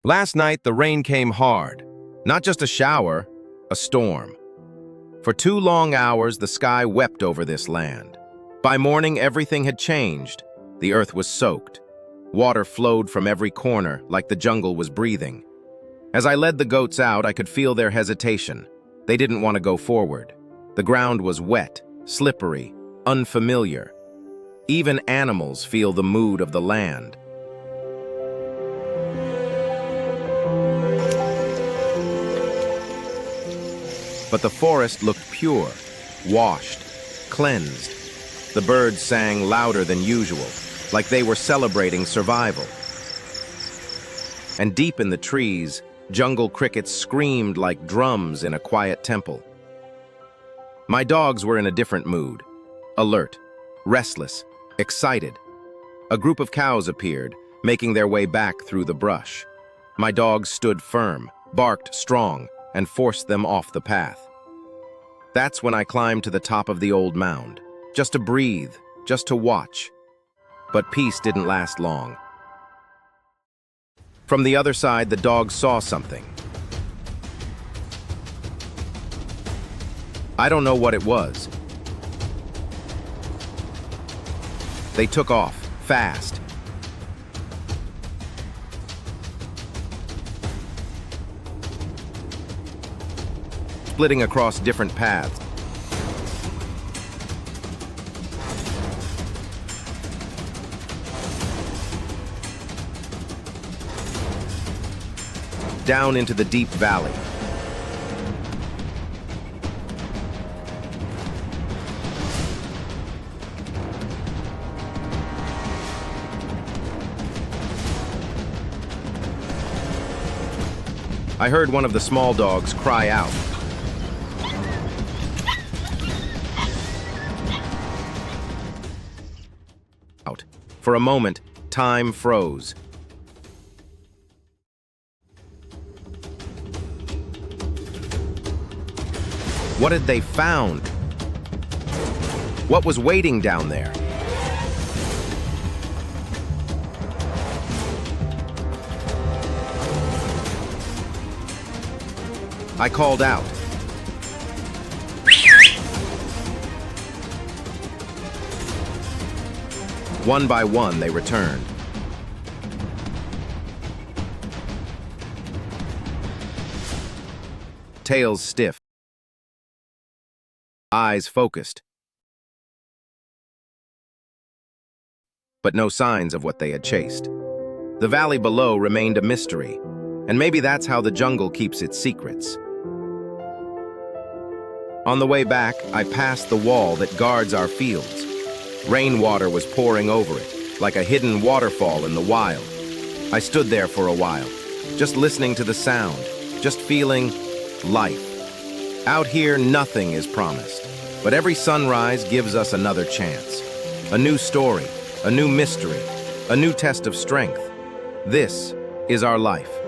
Last night, the rain came hard. Not just a shower, a storm. For 2 long hours, the sky wept over this land. By morning, everything had changed. The earth was soaked. Water flowed from every corner, like the jungle was breathing. As I led the goats out, I could feel their hesitation. They didn't want to go forward. The ground was wet, slippery, unfamiliar. Even animals feel the mood of the land. But the forest looked pure, washed, cleansed. The birds sang louder than usual, like they were celebrating survival. And deep in the trees, jungle crickets screamed like drums in a quiet temple. My dogs were in a different mood, alert, restless, excited. A group of cows appeared, making their way back through the brush. My dogs stood firm, barked strong, and forced them off the path. That's when I climbed to the top of the old mound, just to breathe, just to watch. But peace didn't last long. From the other side, the dogs saw something. I don't know what it was. They took off, fast. Splitting across different paths. Down into the deep valley. I heard one of the small dogs cry out. For a moment, time froze. What had they found? What was waiting down there? I called out. One by one, they returned. Tails stiff. Eyes focused. But no signs of what they had chased. The valley below remained a mystery, and maybe that's how the jungle keeps its secrets. On the way back, I passed the wall that guards our fields. Rainwater was pouring over it, like a hidden waterfall in the wild. I stood there for a while, just listening to the sound, just feeling life. Out here, nothing is promised, but every sunrise gives us another chance. A new story, a new mystery, a new test of strength. This is our life.